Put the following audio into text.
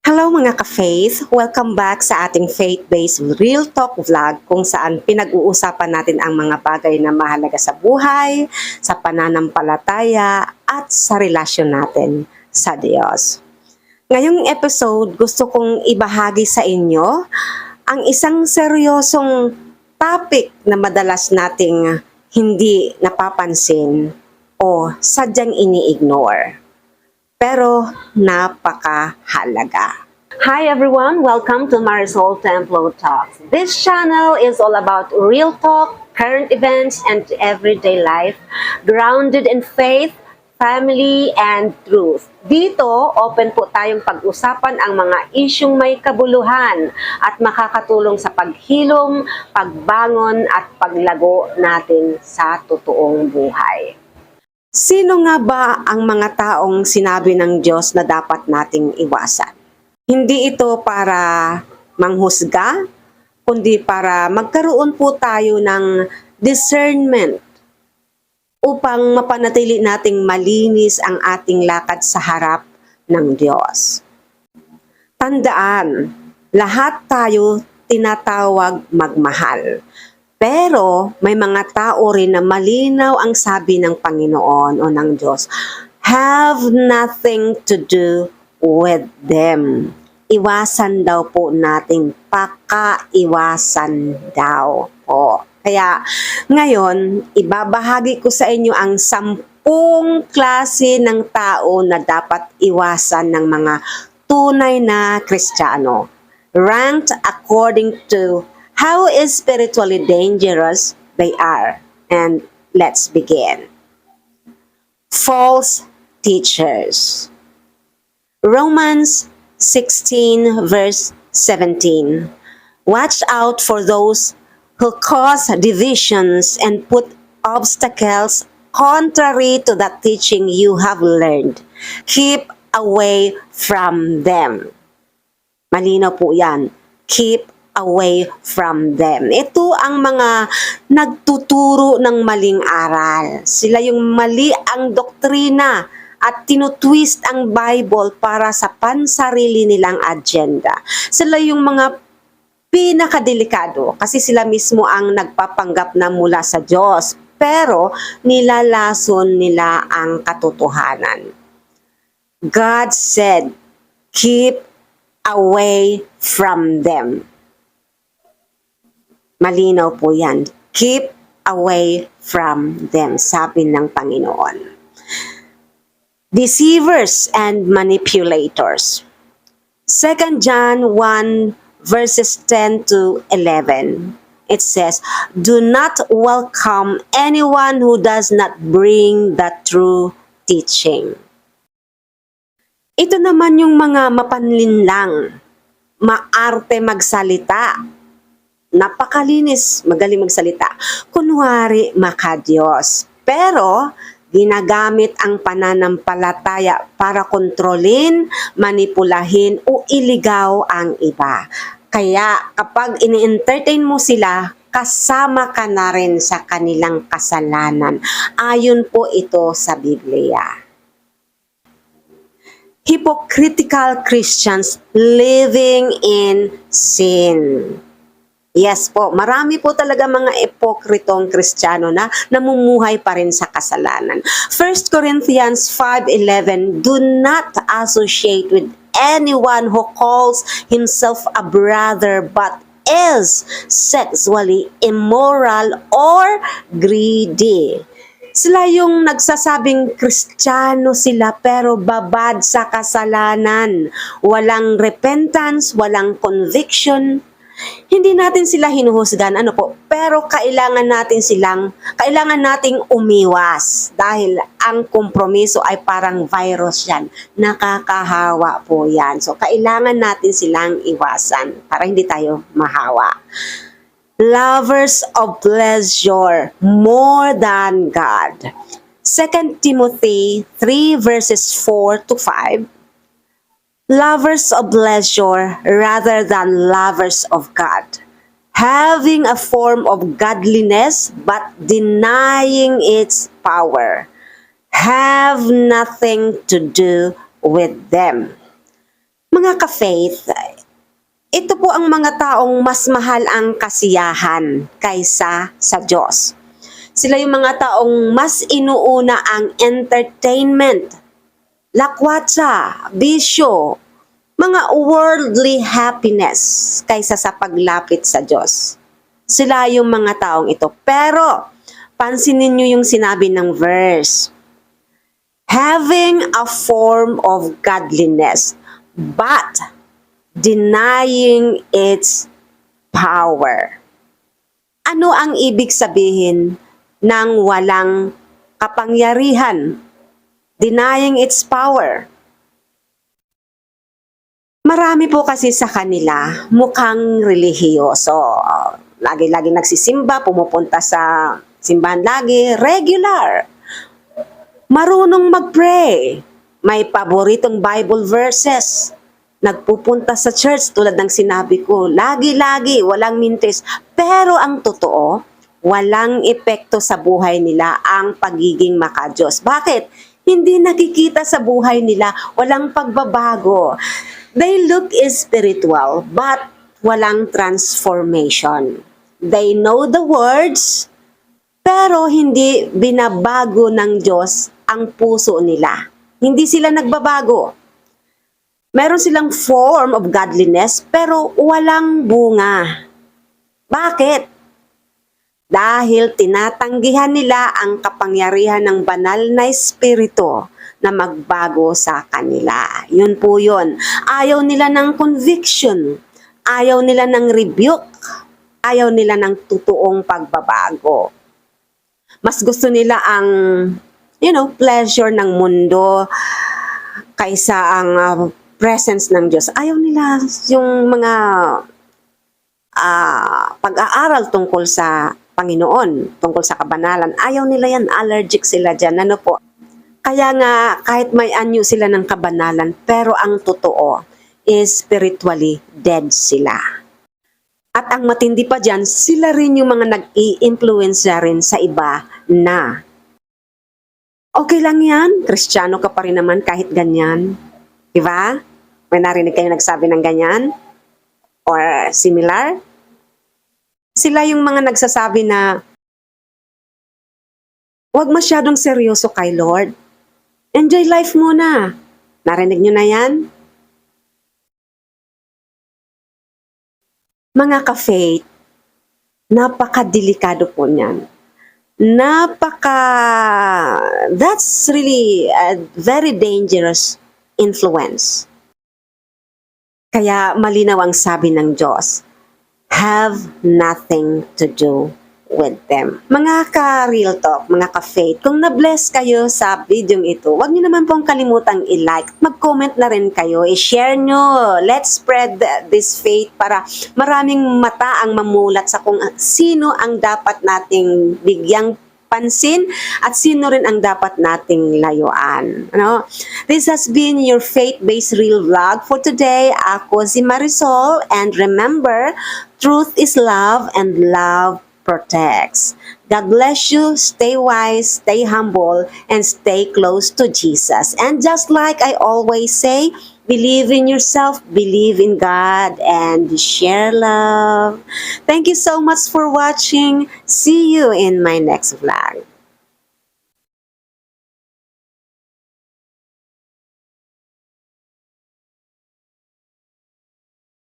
Hello mga ka-faith! Welcome back sa ating faith-based Real Talk vlog kung saan pinag-uusapan natin ang mga bagay na mahalaga sa buhay, sa pananampalataya at sa relasyon natin sa Diyos. Ngayong episode, gusto kong ibahagi sa inyo ang isang seryosong topic na madalas nating hindi napapansin o sadyang ini-ignore. Pero napakahalaga. Hi everyone! Welcome to Marisol Templo Talks. This channel is all about real talk, current events, and everyday life, grounded in faith, family, and truth. Dito, open po tayong pag-usapan ang mga isyung may kabuluhan at makakatulong sa paghilom, pagbangon, at paglago natin sa totoong buhay. Sino nga ba ang mga taong sinabi ng Diyos na dapat nating iwasan? Hindi ito para manghusga, kundi para magkaroon po tayo ng discernment upang mapanatili nating malinis ang ating lakad sa harap ng Diyos. Tandaan, lahat tayo tinatawag magmahal. Pero may mga tao rin na malinaw ang sabi ng Panginoon o ng Diyos, have nothing to do with them. Iwasan daw po natin, pakaiwasan daw po. Kaya ngayon, ibabahagi ko sa inyo ang 10 klase ng tao na dapat iwasan ng mga tunay na Kristiyano. Ranked according to how spiritually dangerous they are. And let's begin. False teachers. Romans 16 verse 17. Watch out for those who cause divisions and put obstacles contrary to that teaching you have learned. Keep away from them. Malinaw po yan. Keep away from them. Ito ang mga nagtuturo ng maling aral. Sila yung mali ang doktrina at tinutwist ang Bible para sa pansarili nilang agenda. Sila yung mga pinakadelikado kasi sila mismo ang nagpapanggap na mula sa Diyos pero nilalason nila ang katotohanan. God said, keep away from them. Malinaw po yan. Keep away from them, sabi ng Panginoon. Deceivers and manipulators. 2 John 1 verses 10 to 11. It says, do not welcome anyone who does not bring the true teaching. Ito naman yung mga mapanlinlang, maarte magsalita, napakalinis, magaling magsalita. Kunwari, makadiyos. Pero, ginagamit ang pananampalataya para kontrolin, manipulahin, o iligaw ang iba. Kaya, kapag ini-entertain mo sila, kasama ka na rin sa kanilang kasalanan. Ayon po ito sa Biblia. Hypocritical Christians living in sin. Yes po, marami po talaga mga ipokritong Kristiyano na namumuhay pa rin sa kasalanan. 1 Corinthians 5:11, do not associate with anyone who calls himself a brother but is sexually immoral or greedy. Sila yung nagsasabing Kristiyano sila pero babad sa kasalanan. Walang repentance, walang conviction. Hindi natin sila hinuhusgan, pero kailangan nating umiwas dahil ang kompromiso ay parang virus yan. Nakakahawa po yan. So, kailangan natin silang iwasan para hindi tayo mahawa. Lovers of pleasure more than God. 2 Timothy 3 verses 4 to 5. Lovers of pleasure rather than lovers of God, having a form of godliness but denying its power. Have nothing to do with them. Mga ka-faith, ito po ang mga taong mas mahal ang kasiyahan kaysa sa Diyos. Sila yung mga taong mas inuuna ang entertainment, lakwatsa, bisyo, mga worldly happiness kaysa sa paglapit sa Diyos. Sila yung mga taong ito. Pero, pansinin nyo yung sinabi ng verse. Having a form of godliness, but denying its power. Ano ang ibig sabihin ng walang kapangyarihan? Denying its power. Marami po kasi sa kanila mukhang relihiyoso. Lagi-lagi nagsisimba, pumupunta sa simbahan lagi, regular. Marunong mag-pray. May paboritong Bible verses. Nagpupunta sa church tulad ng sinabi ko. Lagi-lagi, walang mintis. Pero ang totoo, walang epekto sa buhay nila ang pagiging makadiyos. Bakit? Hindi nakikita sa buhay nila, walang pagbabago. They look spiritual, but walang transformation. They know the words, pero hindi binabago ng Diyos ang puso nila. Hindi sila nagbabago. Meron silang form of godliness, pero walang bunga. Bakit? Dahil tinatanggihan nila ang kapangyarihan ng banal na espiritu na magbago sa kanila. Yun po yun. Ayaw nila ng conviction. Ayaw nila ng rebuke. Ayaw nila ng totoong pagbabago. Mas gusto nila ang, pleasure ng mundo kaysa ang presence ng Diyos. Ayaw nila yung mga pag-aaral tungkol sa Panginoon, tungkol sa kabanalan. Ayaw nila yan. Allergic sila dyan. Ano po? Kaya nga, kahit may anyo sila ng kabanalan, pero ang totoo is spiritually dead sila. At ang matindi pa dyan, sila rin yung mga nag-i-influensya rin sa iba na okay lang yan, Kristiyano ka pa rin naman kahit ganyan. Diba? May narinig kayo nagsabi ng ganyan? Or similar? Sila yung mga nagsasabi na huwag masyadong seryoso kay Lord. Enjoy life muna. Narinig nyo na yan? Mga ka-faith, napakadelikado po niyan. That's really a very dangerous influence. Kaya malinaw ang sabi ng Diyos, have nothing to do with them. Mga ka-real talk, mga ka-faith, kung na-bless kayo sa video ito, huwag niyo naman pong kalimutang i-like, mag-comment na rin kayo, i-share nyo, let's spread this faith para maraming mata ang mamulat sa kung sino ang dapat nating bigyang pansin at sino rin ang dapat nating layuan. Ano? This has been your faith-based real vlog for today. Ako si Marisol, and remember, truth is love and love protects. God bless you. Stay wise, stay humble, and stay close to Jesus. And just like I always say, believe in yourself, believe in God, and share love. Thank you so much for watching. See you in my next vlog.